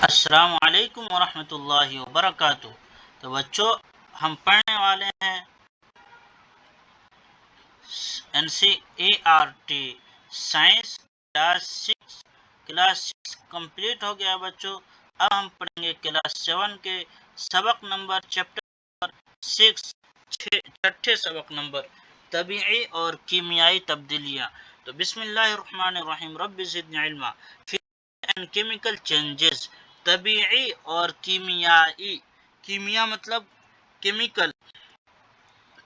السلام علیکم ورحمۃ اللہ وبرکاتہ۔ تو بچوں، ہم پڑھنے والے ہیں NCERT سائنس کلاس 6 کمپلیٹ ہو گیا بچوں۔ اب ہم پڑھیں گے کلاس 7 کے سبق نمبر چیپٹر 6 چھٹے سبق نمبر طبیعی اور کیمیائی تبدیلیاں۔ تو بسم اللہ الرحمن الرحیم، رب زدنی علما۔ اینڈ کیمیکل چینجز، طبیعی اور کیمیائی۔ کیمیا مطلب کیمیکل،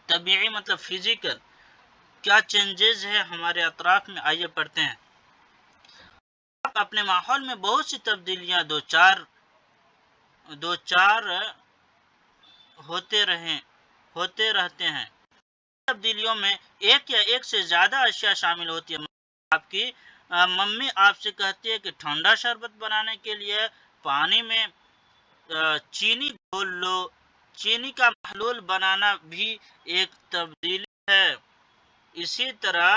طبیعی مطلب فزیکل۔ کیا چینجز ہے ہمارے اطراف میں، آئیے پڑھتے ہیں۔ آپ اپنے ماحول میں بہت سی تبدیلیاں دو چار ہوتے رہتے ہیں۔ تبدیلیوں میں ایک یا ایک سے زیادہ اشیاء شامل ہوتی ہے۔ آپ کی ممی آپ سے کہتی ہے کہ ٹھنڈا شربت بنانے کے لیے پانی میں چینی گھول لو۔ چینی کا محلول بنانا بھی ایک تبدیلی ہے۔ اسی طرح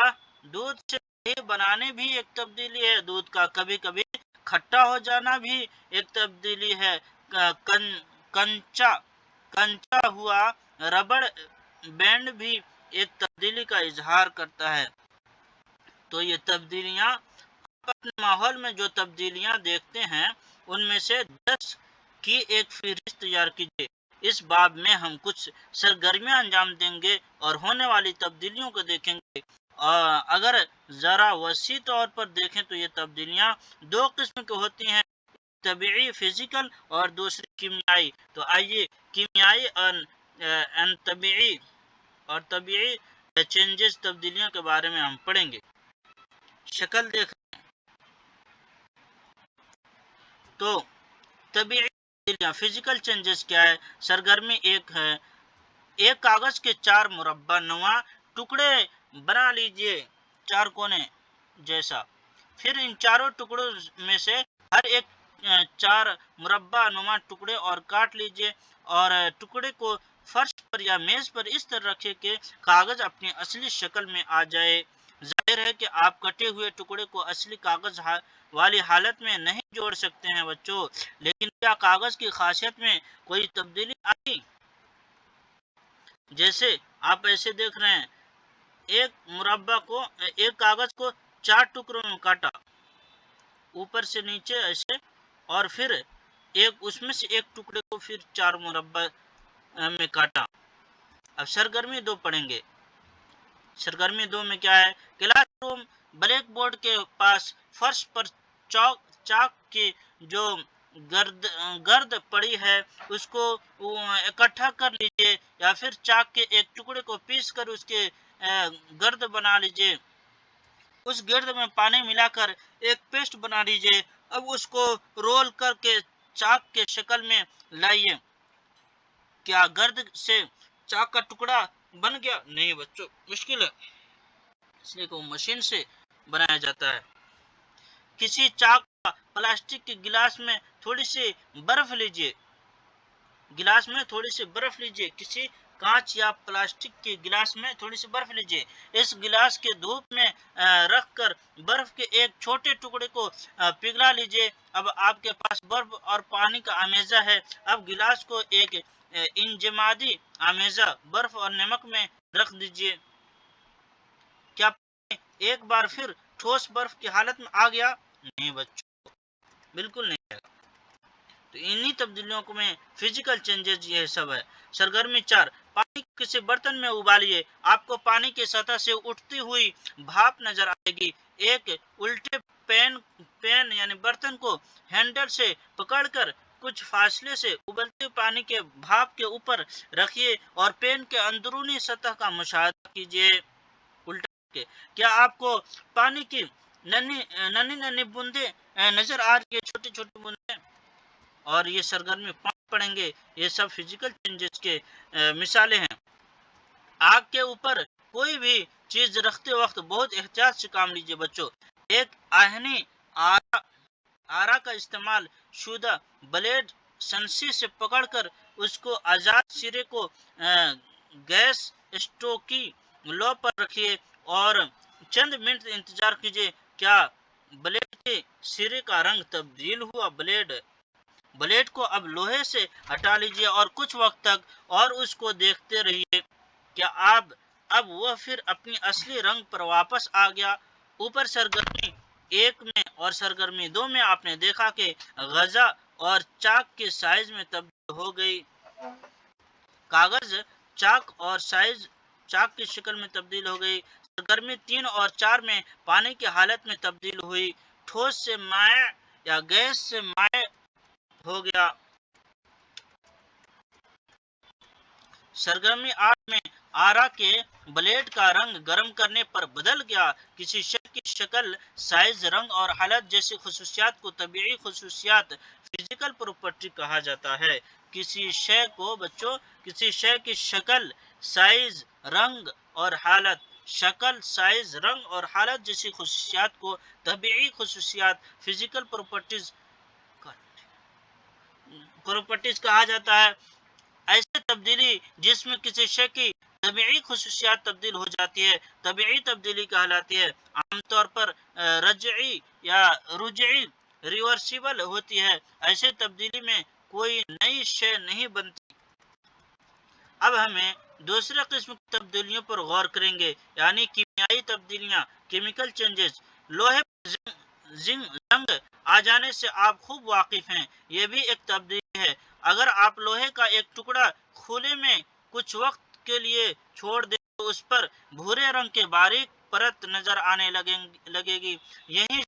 دودھ سے دہی بنانے بھی ایک تبدیلی ہے۔ دودھ کا کبھی کبھی کھٹا ہو جانا بھی ایک تبدیلی ہے۔ کنچا ہوا ربڑ بینڈ بھی ایک تبدیلی کا اظہار کرتا ہے۔ تو یہ تبدیلیاں، آپ اپنے ماحول میں جو تبدیلیاں دیکھتے ہیں ان میں سے 10 کی ایک فہرست تیار کیجیے۔ اس باب میں ہم کچھ سرگرمیاں انجام دیں گے اور ہونے والی تبدیلیوں کو دیکھیں گے۔ اگر ذرا وسیع طور پر دیکھیں تو یہ تبدیلیاں 2 قسم کی ہوتی ہیں، طبیعی فزیکل اور دوسری کیمیائی۔ تو آئیے کیمیائی اور طبیعی چینجز، تبدیلیوں کے بارے میں ہم پڑھیں گے۔ شکل دیکھ تو طبیعی تبدیلیاں، فزیکل چینجز کیا ہے؟ سرگرمی 1 ہے، ایک کاغذ کے 4 مربع نما ٹکڑے بنا لیجئے، 4 کونے جیسا۔ پھر ان چاروں ٹکڑوں میں سے ہر ایک 4 مربع نما ٹکڑے اور کاٹ لیجئے، اور ٹکڑے کو فرش پر یا میز پر اس طرح رکھیں کہ کاغذ اپنی اصلی شکل میں آ جائے۔ ظاہر ہے کہ آپ کٹے ہوئے ٹکڑے کو اصلی کاغذ والی حالت میں نہیں جوڑ سکتے ہیں بچوں، لیکن کیا کاغذ کی خاصیت میں کوئی تبدیلی آئی؟ جیسے آپ ایسے دیکھ رہے ہیں، ایک کاغذ کو 4 ٹکڑوں میں کاٹا، اوپر سے نیچے ایسے، اور پھر اس میں سے ایک ٹکڑے کو پھر 4 مربع میں کاٹا۔ اب سرگرمی 2 پڑھیں گے۔ سرگرمی 2 میں کیا ہے؟ کلاس روم بلیک بورڈ کے پاس فرش پر چاک کی جو گرد پڑی ہے اس کو اکٹھا کر لیجئے، یا پھر چاک کے ایک ٹکڑے کو پیس کر اس کے گرد بنا لیجئے۔ اس گرد میں پانی ملا کر ایک پیسٹ بنا لیجئے۔ اب اس کو رول کر کے چاک کے شکل میں لائیے۔ کیا گرد سے چاک کا ٹکڑا بن گیا؟ نہیں بچوں، مشکل ہے، اس لیے کہ مشین سے بنایا جاتا ہے۔ کسی چاک کا پلاسٹک کے گلاس میں تھوڑی سی برف لیجئے، کسی کانچ یا پلاسٹک کے گلاس میں تھوڑی سی برف لیجئے۔ اس گلاس کے دھوپ میں رکھ کر برف کے ایک چھوٹے ٹکڑے کو پگھلا لیجئے۔ اب آپ کے پاس برف اور پانی کا آمیزہ ہے۔ اب گلاس کو ایک انجمادی آمیزہ برف اور نمک میں رکھ دیجئے۔ کیا پانی ایک بار پھر ٹھوس برف کی حالت میں آ گیا؟ نہیں بچوں، بالکل نہیں آئے گا۔ تو انہی تبدیلیوں میں فزیکل چینجز یہ سب ہے۔ سرگرمی 4، پانی کو کسی برتن میں ابالیے۔ آپ کو پانی کی سطح سے اٹھتی ہوئی بھاپ نظر آئے گی۔ ایک الٹے پین یعنی برتن کو ہینڈل سے پکڑ کر کچھ فاصلے سے ابلتے پانی کے بھاپ کے اوپر رکھیے اور پین کے اندرونی سطح کا مشاہدہ کیجیے۔ کیا آپ کو پانی کی ننھی بوندیں نظر آ رہی ہے، چھوٹی چھوٹی بوندیں؟ اور یہ سرگرمی 5 پڑھیں گے۔ یہ سب فزیکل چینجز کے مثالیں ہیں۔ آگ کے اوپر کوئی بھی چیز رکھتے وقت بہت احتیاط سے کام لیجیے بچوں۔ ایک آہنی آرا کا استعمال شدہ بلیڈ سنسی سے پکڑ کر اس کو آزاد سرے کو گیس اسٹوو کی لو پر رکھیے اور چند منٹ انتظار کیجیے۔ کیا بلیڈ کے سرے کا رنگ تبدیل ہوا؟ بلیڈ بلیڈ کو اب لوہے سے ہٹا لیجئے اور کچھ وقت تک اور اس کو دیکھتے رہیے. کیا اب وہ پھر اپنی اصلی رنگ پر واپس آ گیا؟ اوپر سرگرمی 1 میں اور سرگرمی 2 میں آپ نے دیکھا کہ غذا اور چاک کے سائز میں تبدیل ہو گئی. کاغذ چاک اور سائز چاک کی شکل میں تبدیل ہو گئی. سرگرمی 3 اور 4 میں پانی کی حالت میں تبدیل ہوئی. ٹھوس سے مائع یا گیس سے مائع ہو گیا. سرگرمی 8 میں آرا کے بلیڈ کا رنگ گرم کرنے پر بدل گیا. کسی شے کی شکل، سائز، رنگ اور حالت جیسی خصوصیات کو طبیعی خصوصیات فزیکل پراپرٹی کہا جاتا ہے. کسی شے کی شکل، سائز، رنگ اور حالت، شکل، سائز، رنگ اور حالت جیسی خصوصیات کو طبیعی خصوصیات فزیکل پراپرٹیز کہا جاتا ہے. ایسی تبدیلی جس میں کسی شے کی طبیعی خصوصیات تبدیل ہو جاتی ہے طبیعی تبدیلی کہلاتی ہے. عام طور پر رجعی یا رجعی ریورسیبل ہوتی ہے. ایسے تبدیلی میں کوئی نئی شے نہیں بنتی. اب ہمیں دوسرے قسم کی تبدیلیوں پر غور کریں گے، یعنی کیمیائی تبدیلیاں، کیمیکل چینجز. لوہے پر زنگ آ جانے سے آپ خوب واقف ہیں. یہ بھی ایک تبدیلی ہے. اگر آپ لوہے کا ایک ٹکڑا کھولے میں کچھ وقت کے لیے چھوڑ دیں تو اس پر بھورے رنگ کے باریک پرت نظر آنے لگے گی. یہی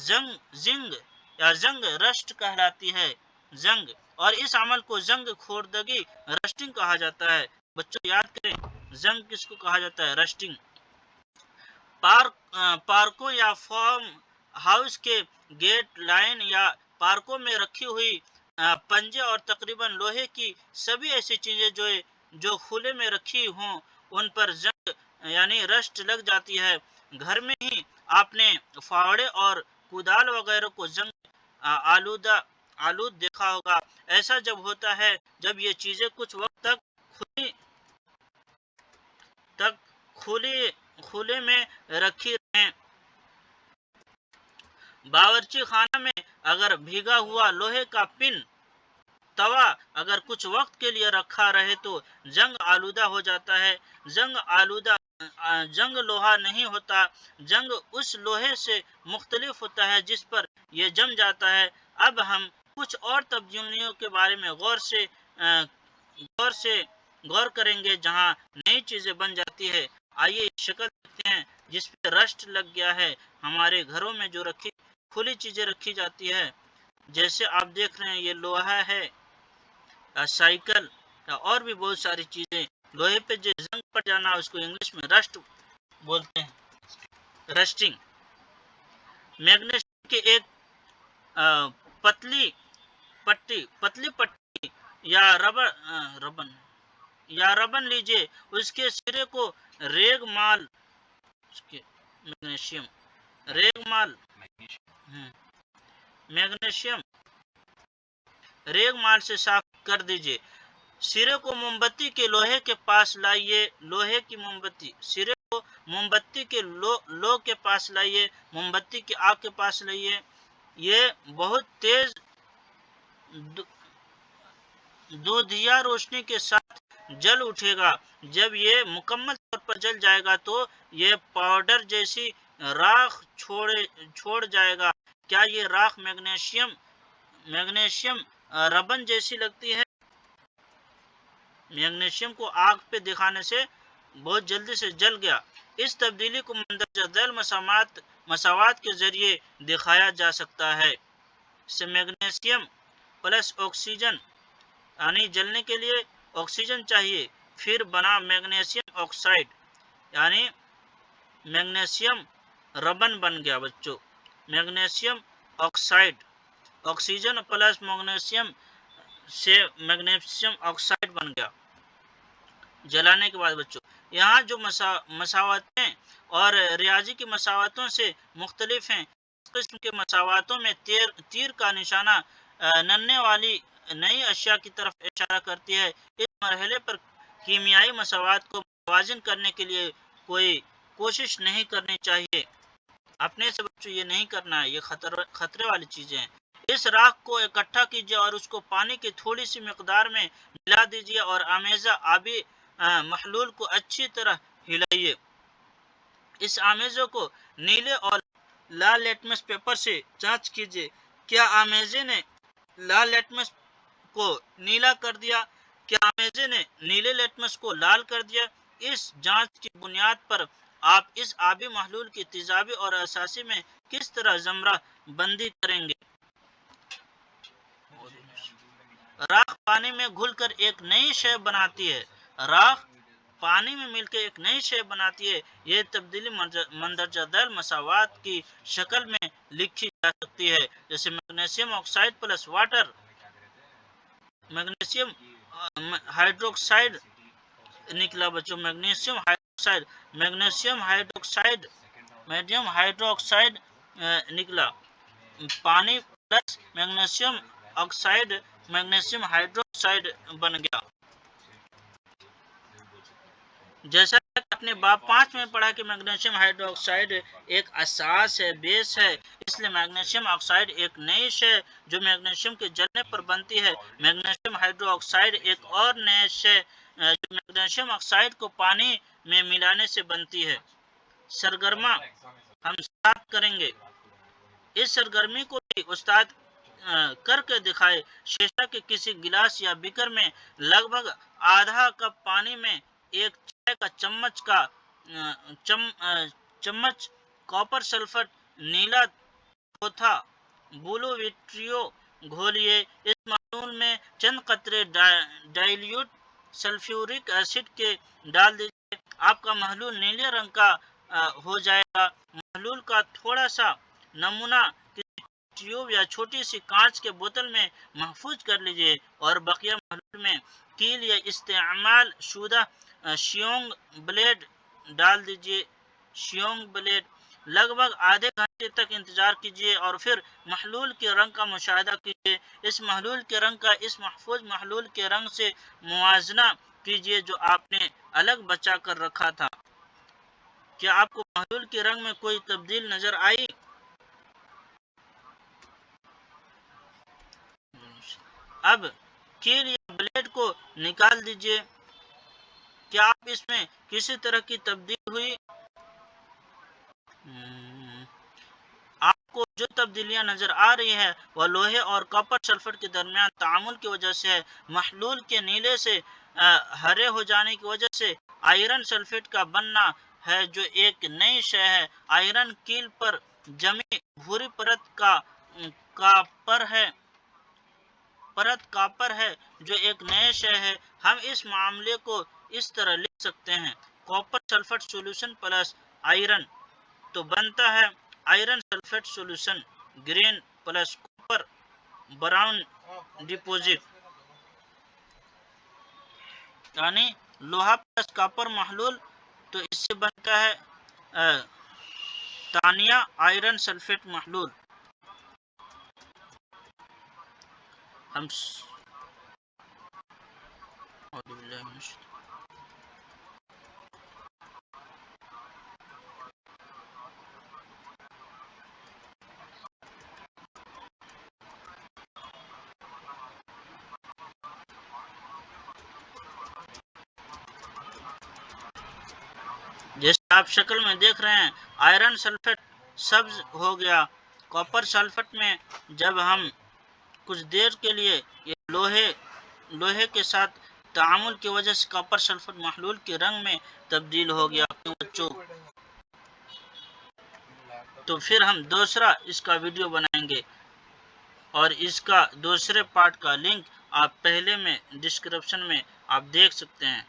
زنگ رشٹ کہلاتی ہے. زنگ اور اس عمل کو زنگ خوردگی رسٹنگ کہا جاتا ہے. بچوں یاد کریں زنگ کس کو کہا جاتا ہے؟ رسٹنگ. پارکوں یا فارم ہاؤس کے گیٹ لائن یا پارکوں میں رکھی ہوئی پنجے اور تقریباً لوہے کی سبھی ایسی چیزیں جو کھلے میں رکھی ہوں ان پر زنگ یعنی رسٹ لگ جاتی ہے. گھر میں ہی آپ نے فاوڑے اور کدال وغیرہ کو زنگ آلود دیکھا ہوگا. ایسا جب ہوتا ہے جب یہ چیزیں کچھ وقت تک کھلے میں رکھی رہیں. باورچی خانہ میں اگر بھیگا ہوا لوہے کا پن توا اگر کچھ وقت کے لیے رکھا رہے تو زنگ آلودہ ہو جاتا ہے. زنگ لوہا نہیں ہوتا. زنگ اس لوہے سے مختلف ہوتا ہے جس پر یہ جم جاتا ہے. اب ہم کچھ اور تبدیلیوں کے بارے میں غور کریں گے جہاں نئی چیزیں بن جاتی ہے. آئیے شکل دیکھتے ہیں جس پہ رسٹ لگ گیا ہے. ہمارے گھروں میں جو کھلی چیزیں رکھی جاتی ہے جیسے آپ دیکھ رہے ہیں یہ لوہا ہے، سائیکل اور بھی بہت ساری چیزیں. لوہے پہ جو زنگ پڑ جانا اس کو انگلش میں رسٹ بولتے ہیں. رسٹنگ. میگنیشیم کی ایک پتلی پٹی یا ربن لیجئے. اس کے سرے کو ریگ مال سے صاف کر دیجئے. سرے کو موم بتی کے لوہے کے پاس لائیے. سرے کو موم بتی کے لو کے پاس لائیے. موم بتی کی آگ کے پاس لائیے. یہ بہت تیز دودھیا روشنی کے ساتھ جل اٹھے گا. جب یہ مکمل طور پر جل جائے گا تو یہ پاؤڈر جیسی راکھ چھوڑ جائے گا. کیا یہ راکھ میگنیشیم ربن جیسی لگتی ہے؟ میگنیشیم کو آگ پہ دکھانے سے بہت جلدی سے جل گیا. اس تبدیلی کو مندرجہ ذیل مساوات کے ذریعے دکھایا جا سکتا ہے. سے میگنیشیم پلس آکسیجن یعنی جلنے کے لیے آکسیجن چاہیے پھر بنا میگنیشیم آکسائڈ یعنی میگنیشیم ربن بن گیا. بچوں magnesium oxide oxygen plus magnesium سے میگنیشیم آکسائڈ بن گیا جلانے کے بعد. بچوں یہاں جو مساواتیں اور ریاضی کی مساواتوں سے مختلف ہیں. اس قسم کے مساواتوں میں تیر کا نشانہ نننے والی نئی اشیاء کی طرف اشارہ کرتی ہے. اس مرحلے پر کیمیائی مساوات کو متوازن کرنے کے لیے کوئی کوشش نہیں کرنی چاہیے. اپنے سے بچوں یہ نہیں کرنا ہے، یہ خطرے والی چیزیں ہیں. اس راکھ کو اکٹھا کیجیے اور اس کو پانی کی تھوڑی سی مقدار میں ملا دیجیے اور آمیزہ آبی محلول کو اچھی طرح ہلائیے۔ اس آمیزوں کو نیلے اور لال لیٹمس پیپر سے جانچ کیجیے، کیا آمیزے نے لال لیٹمس کو نیلا کر دیا، کیا آمیزے نے نیلے لیٹمس کو لال کر دیا۔ اس جانچ کی بنیاد پر آپ اس آبی محلول کی تیزابی اور اساسی میں کس طرح زمرہ بندی کریں گے۔ راکھ پانی میں گھل کر ایک نئی شے بناتی ہے۔ راکھ پانی میں مل کے ایک نئی شے بناتی ہے۔ یہ تبدیلی مندرجہ ذیل مساوات کی شکل میں لکھی جا سکتی ہے، جیسے magnesium oxide plus water, magnesium hydroxide نکلا بچوں، میگنیشیم ہائیڈروکسائڈ، میڈیم ہائیڈروکسائڈ نکلا، پانی plus magnesium oxide magnesium hydroxide بن گیا۔ جیسا کہ آپ نے باب 5 میں پڑھا کہ میگنیشیم ہائیڈروکسائڈ ایک اساس ہے، بیس ہے، اس لیے میگنیشیم آکسائڈ ایک نئی شے جو میگنیشیم کے جلنے پر بنتی ہے۔ میگنیشیم ہائیڈروکسائڈ ایک اور نئی شے جو میگنیشیم آکسائڈ کو پانی میں ملانے سے بنتی ہے۔ سرگرما ہم ساتھ کریں گے، اس سرگرمی کو بھی استاد کر کے دکھائے۔ شیشہ کے کسی گلاس یا بیکر میں لگ بھگ آدھا کپ پانی میں ایک چائے کا چمچ کاپر سلفٹ نیلا تھوتھا بلو وٹریو گھولیے۔ اس محلول میں چند قطرے ڈائلیوٹ سلفیورک ایسڈ کے ڈال دیجیے، آپ کا محلول نیلے رنگ کا ہو جائے گا۔ محلول کا تھوڑا سا نمونہ کسی ٹیوب یا چھوٹی سی کانچ کے بوتل میں محفوظ کر لیجیے اور بقیہ محلول میں کیل یا استعمال شدہ شیونگ بلیڈ ڈال دیجیے۔ شیونگ بلیڈ لگ بھگ آدھے گھنٹے تک انتظار کیجیے اور پھر محلول کے رنگ کا مشاہدہ کیجیے۔ اس محلول کے رنگ کا اس محفوظ محلول کے رنگ سے موازنہ کیجیے جو آپ نے الگ بچا کر رکھا تھا۔ کیا آپ کو محلول کے رنگ میں کوئی تبدیلی نظر آئی؟ اب کیل یا بلیڈ کو نکال دیجیے، کیا آپ اس میں کسی طرح کی تبدیلی ہوئی؟ آپ کو جو تبدیلیاں نظر آ رہی ہیں وہ لوہے اور کاپر سلفٹ کے درمیان تعامل کی وجہ سے ہے۔ محلول کے نیلے سے ہرے ہو جانے کی وجہ سے آئرن سلفیٹ کا بننا ہے جو ایک نئی شے ہے۔ آئرن کیل پر جمی بھوری پرت کاپر ہے جو ایک نئے شے ہے۔ ہم اس معاملے کو اس طرح لکھ سکتے ہیں، کاپر سلفٹ سولوشن پلس آئرن تو بنتا ہے iron sulphate solution green plus copper brown deposit, یعنی لوہا پلس کاپر محلول، تو اس سے بنتا ہے تانیہ آئرن سلفیٹ محلول۔ جیسے آپ شکل میں دیکھ رہے ہیں آئرن سلفیٹ سبز ہو گیا۔ کاپر سلفٹ میں جب ہم کچھ دیر کے لیے یہ لوہے کے ساتھ تعامل کی وجہ سے کاپر سلفٹ محلول کے رنگ میں تبدیل ہو گیا بچوں، تو پھر ہم دوسرا اس کا ویڈیو بنائیں گے اور اس کا دوسرے پارٹ کا لنک آپ پہلے میں ڈسکرپشن میں آپ دیکھ سکتے ہیں۔